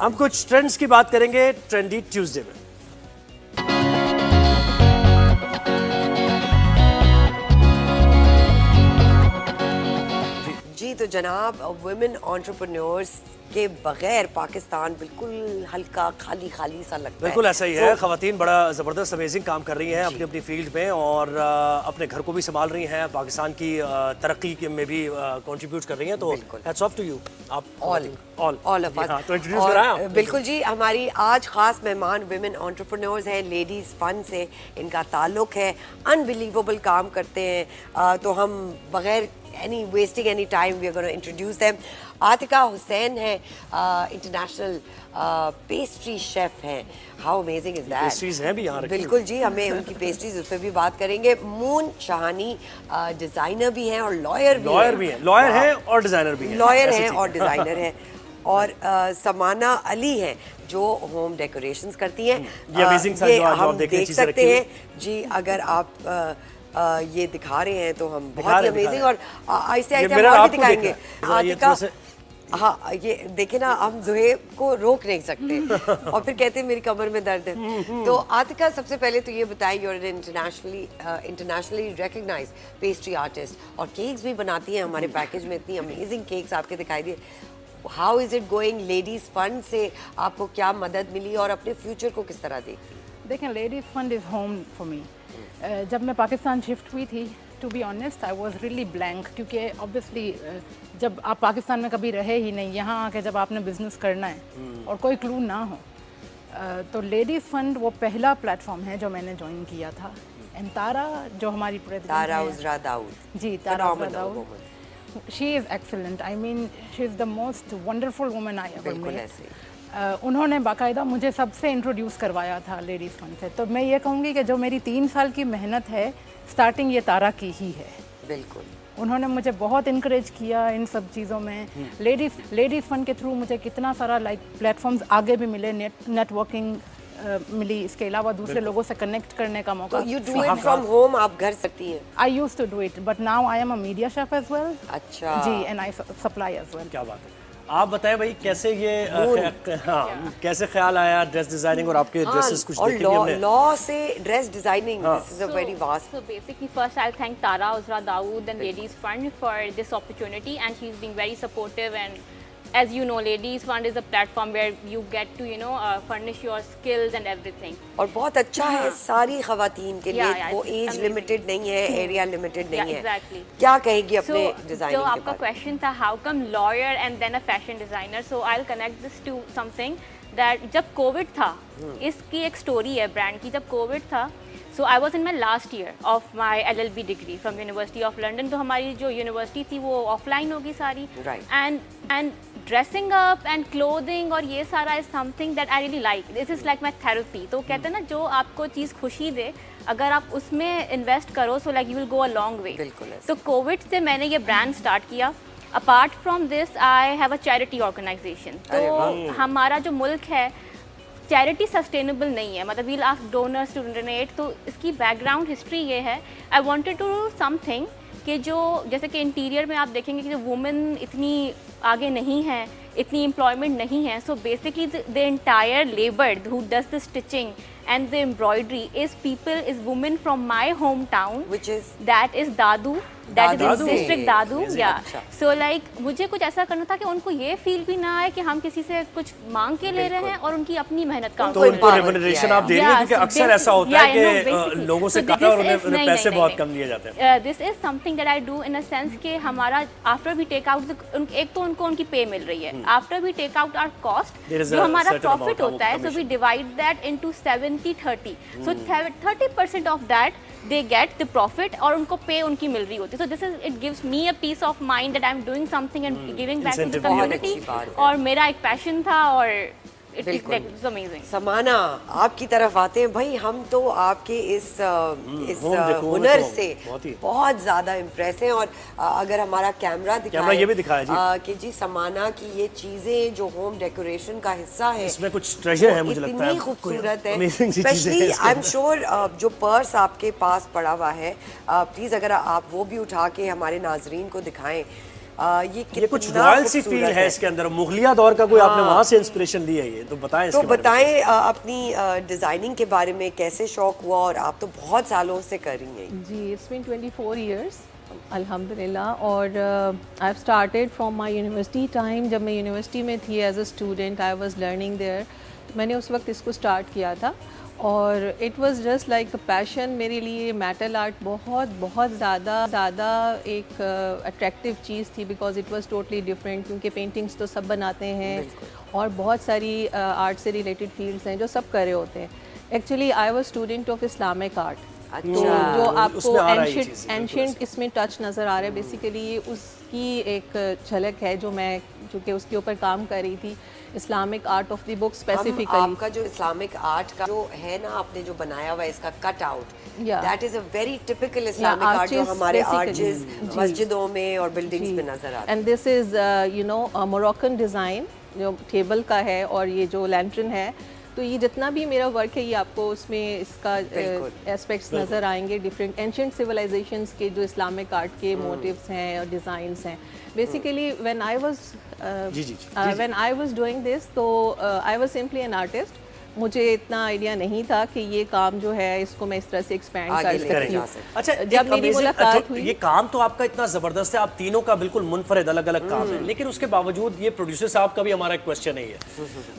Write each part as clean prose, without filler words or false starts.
ہم کچھ ٹرینڈز کی بات کریں گے ٹرینڈی ٹیوزڈے میں. جی تو جناب ویمن انٹرپرینورز کے بغیر پاکستان بالکل ہلکا خالی خالی سا لگتا ہے. بالکل ایسا ہی ہے. خواتین بڑا زبردست امیزنگ کام کر رہی ہیں اپنی اپنی فیلڈ میں اور اپنے گھر کو بھی سنبھال رہی ہیں, پاکستان کی ترقی میں بھی کنٹریبیوٹ کر رہی ہیں. تو ہیٹس آف ٹو یو. آپ آل آف اس. تو انٹروڈیوس کرایا بالکل جی. ہماری آج خاص مہمان ویمن انٹرپرینورز ہیں, لیڈیز فن سے ان کا تعلق ہے, انبلیویبل کام کرتے ہیں. تو ہم بغیر wasting any time we are going to introduce them. Atiqa حسین ہے, انٹرنیشنل پیسٹری شیف ہیں. How amazing is that? Pastries ہیں بھی یہاں رکھی. بالکل جی, ہمیں ان کی پیسٹریز اس پہ بھی بات کریں گے. مون شہانی ڈیزائنر بھی ہیں اور لائر بھی ہیں. لائر ہیں اور ڈیزائنر بھی ہیں. لائر ہیں اور ڈیزائنر ہیں. اور سمانہ علی ہیں جو ہوم ڈیکوریشنز کرتی ہیں. یہ ہم دیکھ سکتے ہیں جی. اگر آپ یہ دکھا رہے ہیں تو ہم بہت ہی امیزنگ اور آہستہ آہستہ ہم اور بھی دکھائیں گے. عاتقہ ہاں یہ دیکھیں نا, ہم زہیب کو روک نہیں سکتے اور پھر کہتے ہیں میری کمر میں درد ہے. تو عاتقہ سب سے پہلے تو یہ بتائیں, you are internationally recognise pastry artist اور کیکس بھی بناتی ہیں. ہمارے پیکیج میں اتنی امیزنگ کیکس آپ کے دکھائی دیے. How is it going? Ladies fund سے آپ کو کیا مدد ملی اور اپنے فیوچر کو کس طرح دیکھتی ہیں؟ دیکھیں, ladies fund is home for me. جب میں پاکستان شفٹ ہوئی تھی, to be honest I was really blank, کیونکہ اوبیسلی جب آپ پاکستان میں کبھی رہے ہی نہیں, یہاں آ کے جب آپ نے بزنس کرنا ہے اور کوئی کلو نہ ہو, تو لیڈیز فنڈ وہ پہلا پلیٹ فارم ہے جو میں نے جوائن کیا تھا. اینڈ تارا جو ہماری تارا عذرا داؤد, جی Tara Azra Dawood, she is excellent. I mean she is the most wonderful woman I ever met. انہوں نے باقاعدہ مجھے سب سے انٹروڈیوس کروایا تھا لیڈیز فنڈ سے. تو میں یہ کہوں گی کہ جو میری 3 سال کی محنت ہے, اسٹارٹنگ یہ تارا کی ہی ہے. بالکل, انہوں نے مجھے بہت انکریج کیا ان سب چیزوں میں. لیڈیز فنڈ کے تھرو مجھے کتنا سارا پلیٹ فارمز آگے بھی ملے, نیٹ ورکنگ ملی, اس کے علاوہ دوسرے لوگوں سے کنیکٹ کرنے کا موقع. You do it from home, آپ گھر سکتی ہیں؟ I used to do it but now I am a media chef as well. اچھا جی, and I supply as well. کیا بات ہے. آپ بتائیں بھائی کیسے یہ کیسے خیال آیا ڈریس ڈیزائننگ اور آپ کے ڈریسز کچھ دیکھیں گے ہم نے. لا سے dress designing, this is a very vast. So basically first I'll thank Tara Uzra Dawood and Ladies Fund for this opportunity, and she's been very supportive. And as you know, Ladies Fund is a platform where you get to furnish your skills and everything. اور بہت اچھا ہے ساری خواتین کے لیے. وہ age limited نہیں ہے, ایریا لمیٹڈ نہیں ہے. کیا کہے گی اپنے ڈیزائننگ جو کے آپ کا بارے میں؟ کویشچن تھا how come lawyer and then a fashion designer, so I'll connect this to something that جب کووڈ تھا, اس کی ایک سٹوری ہے برانڈ کی. جب کووڈ تھا, so I was in my last year of my LLB degree from University of London. تو ہماری جو یونیورسٹی تھی وہ آف لائن ہوگی ساری, and dressing up and clothing اور یہ سارا is something that I really like. This is like my therapy. تو کہتے ہیں نا جو آپ کو چیز خوشی دے, اگر آپ اس میں انویسٹ کرو, so like you will go a long way. تو کووڈ سے میں نے یہ برانڈ اسٹارٹ کیا. Apart from this, I have a charity organization. تو ہمارا جو ملک ہے, چیریٹی سسٹینیبل نہیں ہے, مطلب we'll ask donors to donate. تو اس کی بیک گراؤنڈ ہسٹری یہ ہے, I wanted to do something کہ جو جیسے کہ انٹیریئر میں آپ دیکھیں گے کہ وومن اتنی آگے نہیں ہیں, اتنی امپلائمنٹ نہیں ہے. So basically the entire labor who does the stitching and the embroidery is women from my hometown, which is that is Dadu. That is district Dadu. Yeah. So like مجھے کچھ ایسا کرنا تھا کہ ان کو یہ فیل بھی نہ آئے کہ ہم کسی سے کچھ مانگ کے لے رہے ہیں اور ان کی اپنی محنت کا تو ان کو ریمونریشن آپ دے رہی ہیں, کیونکہ اکثر ایسا ہوتا ہے کہ لوگوں سے کہا اور انہیں پیسے بہت کم دیے جاتے ہیں. This is something that I do in a sense کہ ہمارا after we take out ایک تو ان کو ان کی پے مل رہی ہے, after we take out our cost جو ہمارا پروفٹ ہوتا ہے, so we divide that into 70-30. So 30% of that they get the profit اور ان کو pay ان کی مل رہی ہوتی ہے. So this is, it gives me a peace of mind that I'm doing something and giving back to the community. اور میرا ایک پیشن تھا اور it's amazing. سمانہ آپ کی طرف آتے ہیں بھائی. ہم تو آپ کے اس ہنر سے بہت زیادہ امپریس ہیں, اور اگر ہمارا کیمرہ دکھائے کہ جی سمانہ کی یہ چیزیں جو ہوم ڈیکوریشن کا حصہ ہے, اس میں کچھ ٹریجر ہے, مجھے لگتا ہے اتنی خوبصورت ہے. اسپیشلی آئی ایم شیور جو پرس آپ کے پاس پڑا ہوا ہے, پلیز اگر آپ وہ بھی اٹھا کے ہمارے ناظرین کو دکھائیں. یہ کچھ کتنا رائل سی فیل ہے اس کے اندر, مغلیہ دور کا کوئی آپ نے وہاں سے انسپریشن لی ہے یہ تو بتائیں اس تو کے بارے میں. بتائیں اپنی ڈیزائننگ کے بارے میں, کیسے شوق ہوا, اور آپ تو بہت سالوں سے کر رہی ہیں. جی اٹس بین 24 ایئرس الحمدللہ. اور I have started from my university time. جب میں یونیورسٹی میں تھی as a student I was learning there, میں نے اس وقت اس کو اسٹارٹ کیا تھا اور it was just like a passion. میرے لیے میٹل آرٹ بہت زیادہ ایک اٹریکٹیو چیز تھی because it was totally different, کیونکہ پینٹنگس تو سب بناتے ہیں اور بہت ساری آرٹ سے ریلیٹڈ فیلڈس ہیں جو سب کر رہے ہوتے ہیں. Actually I was student of Islamic art, جو آپ کو اینشنٹ اس میں ٹچ نظر آ رہا ہے. بیسیکلی اس کی ایک جھلک ہے جو کہ اس کے اوپر کام کر رہی تھی, Islamic art of the book specifically. آپ کا جو اسلامک آرٹ کا جو ہے نا, آپ نے جو بنایا ہوا ہے اس کا cut out, that is a very typical Islamic art جو ہمارے آرچز مسجدوں میں اور بلڈنگز میں نظر آتا ہے. اینڈ دس از موروکن ڈیزائن جو ٹیبل کا ہے, اور یہ جو لینٹرن ہے. تو یہ جتنا بھی میرا ورک ہے یہ آپ کو اس میں اس کا اسپیکٹس نظر آئیں گے, ڈفرینٹ اینشنٹ سویلائزیشنس کے جو اسلامک آرٹ کے موٹیوس ہیں اور ڈیزائنس ہیں. Basically when I was doing this, تو I was simply an artist. مجھے اتنا آئیڈیا نہیں تھا کہ یہ کام جو ہے اس کو میں اس طرح سے ایکسپینڈ کر سکتی ہوں. اچھا, جب میری ملاقات ہوئی, یہ کام تو آپ کا اتنا زبردست ہے, آپ تینوں کا بالکل منفرد الگ الگ کام ہے, لیکن اس کے باوجود یہ پروڈیوسر صاحب کا بھی ہمارا ایک کوشچن ہے,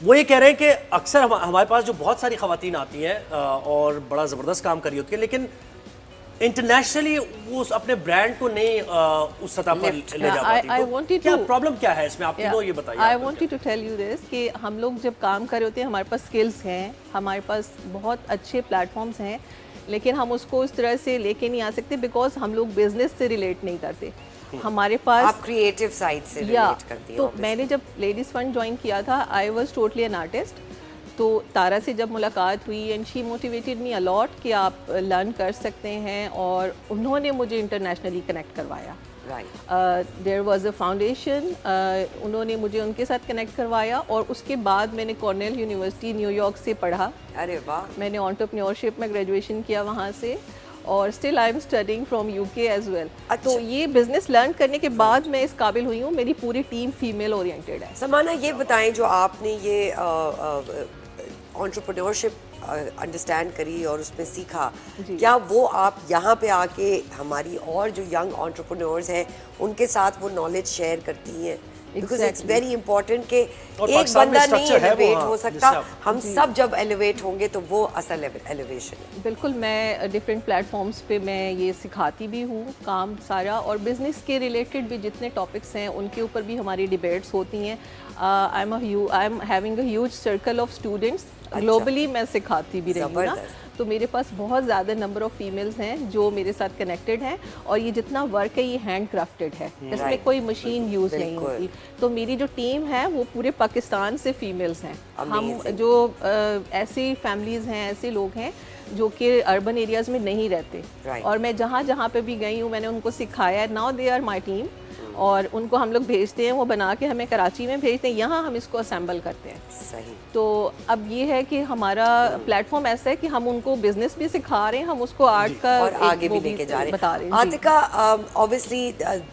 وہ یہ کہہ رہے ہیں کہ اکثر ہمارے پاس جو بہت ساری خواتین آتی ہیں اور بڑا زبردست کام کر رہی ہوتی ہے, لیکن انٹرنیشنلی وہ اپنے برانڈ کو نہیں اس سطح پر لے جا پاتی. کیا پرابلم کیا ہے اس میں, آپ تینوں یہ بتائیے. I wanted to tell you this کہ ہم لوگ جب کام کر رہے ہوتے ہیں ہمارے پاس سکلز ہیں, ہمارے پاس بہت اچھے پلیٹ فارمز ہیں, لیکن ہم اس کو اس طرح سے لے کے نہیں آ سکتے بیکاز ہم لوگ بزنس سے ریلیٹ نہیں کرتے. ہمارے پاس آپ کریٹو سائڈ سے ریلیٹ کرتی ہیں. تو میں نے جب لیڈیز فنڈ جوائن کیا تھا I was totally an artist. تو تارا سے جب ملاقات ہوئی and she motivated me a lot کہ آپ لرن کر سکتے ہیں, اور انہوں نے مجھے انٹرنیشنلی کنیکٹ کروایا. دیر واز اے فاؤنڈیشن, انہوں نے مجھے ان کے ساتھ کنیکٹ کروایا, اور اس کے بعد میں نے کارنیل یونیورسٹی نیو یارک سے پڑھا. ارے واہ. میں نے انٹرپرینیورشپ میں گریجویشن کیا وہاں سے, اور still I am studying from you کے ایز ویل. تو یہ بزنس لرن کرنے کے بعد میں اس قابل ہوئی ہوں. میری پوری ٹیم فیمیل اورینٹیڈ ہے. سمانا یہ بتائیں, جو آپ نے یہ انٹرپرینیورشپ انڈرسٹینڈ کری اور اس میں سیکھا, کیا وہ آپ یہاں پہ آ کے ہماری اور جو ینگ انٹرپرینیورز ہیں ان کے ساتھ وہ نالج شیئر کرتی ہیں؟ بیکاز اٹس ویری امپورٹنٹ کہ ایک بندہ نہیں ایلیویٹ ہو سکتا, ہم سب جب ایلیویٹ ہوں گے تو وہ اصل ایلیویشن ہے. بالکل, میں ڈفرینٹ پلیٹ فارمس پہ میں یہ سکھاتی بھی ہوں کام سارا, اور بزنس کے ریلیٹڈ بھی جتنے ٹاپکس ہیں ان کے اوپر بھی ہماری ڈبیٹس ہوتی ہیں. I am having a huge circle of students globally, میں سکھاتی بھی رہی ہوں نا. تو میرے پاس بہت زیادہ نمبر آف فیمیلز ہیں جو میرے ساتھ کنیکٹڈ ہیں, اور یہ جتنا ورک ہے یہ ہینڈ کرافٹڈ ہے, اس میں کوئی مشین یوز نہیں ہوتی. تو میری جو ٹیم ہے وہ پورے پاکستان سے فیمیلز ہیں. ہم جو ایسی فیملیز ہیں, ایسے لوگ ہیں جو کہ اربن ایریاز میں نہیں رہتے, اور میں جہاں پہ بھی گئی ہوں میں نے ان کو سکھایا. Now they are my team, اور ان کو ہم لوگ بھیجتے ہیں, وہ بنا کے ہمیں کراچی میں بھیجتے ہیں, یہاں ہم اس کو اسمبل کرتے ہیں. صحیح. تو اب یہ ہے کہ ہمارا پلیٹ فارم ایسا ہے کہ ہم ان کو بزنس بھی سکھا رہے ہیں, ہم اس کو آرٹ کا اور آگے بھی لے کے جا رہے ہیں. Atiqa, obviously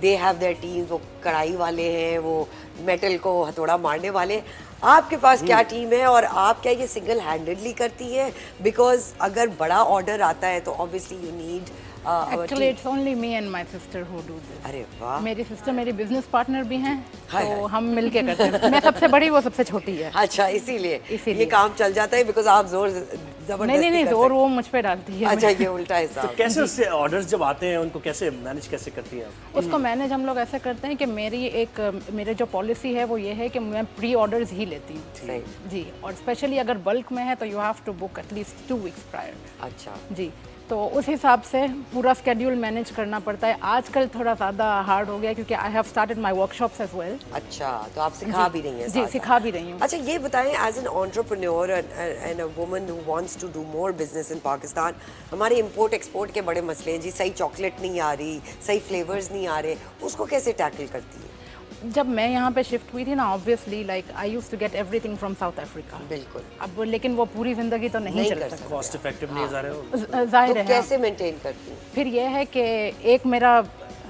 they have their teams, وہ کڑھائی والے ہیں, وہ میٹل کو ہتھوڑا مارنے والے. آپ کے پاس کیا ٹیم ہے, اور آپ کیا یہ سنگل ہینڈڈلی کرتی ہیں؟ بیکاز اگر بڑا آرڈر آتا ہے تو obviously you need Actually, it's only me and my sister who do this. ارے واہ. میری سسٹر میری بزنس پارٹنر بھی ہیں, تو ہم مل کے کرتے ہیں. میں سب سے بڑی, وہ سب سے چھوٹی ہے. اچھا, اسی لیے یہ کام چل جاتا ہے بیکاز آپ زور زبردستی. نہیں, زور وہ مجھ پہ ڈالتی ہے. اچھا, یہ الٹا حساب. کیسے اس سے آرڈرز جب آتے ہیں ان کو کیسے مینیج کیسے کرتی ہیں آپ؟ اس کو مینیج ہم لوگ ایسے کرتے ہیں کہ میرے جو پالیسی ہے وہ یہ ہے کہ میں پری آرڈرز ہی لیتی ہوں. جی, اور اسپیشلی اگر بلک میں ہے تو you have to book at least 2 weeks prior. اچھا جی, تو اس حساب سے پورا اسکیڈیول مینیج کرنا پڑتا ہے. آج کل تھوڑا زیادہ ہارڈ ہو گیا کیونکہ I have started my workshops as well. اچھا, تو آپ سکھا بھی رہی ہیں؟ جی, سکھا بھی رہی ہوں. اچھا, یہ بتائیں, as an entrepreneur and a woman who wants to do more business in Pakistan, ہمارے امپورٹ ایکسپورٹ کے بڑے مسئلے ہیں جی. صحیح چاکلیٹ نہیں آ رہی, صحیح فلیورز نہیں آ رہے, اس کو کیسے ٹیکل کرتی ہے؟ جب میں یہاں پہ شفٹ ہوئی تھی نا, obviously like I used to get everything from South Africa. بالکل. اب لیکن وہ پوری زندگی تو نہیں چل سکتا, کاسٹ افیکٹو نہیں ظاہر ہے. ظاہر ہے. کیسے مینٹین کرتی ہیں؟ پھر یہ ہے کہ ایک میرا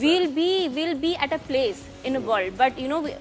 we'll be at a place in a world, but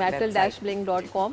metal-bling.com।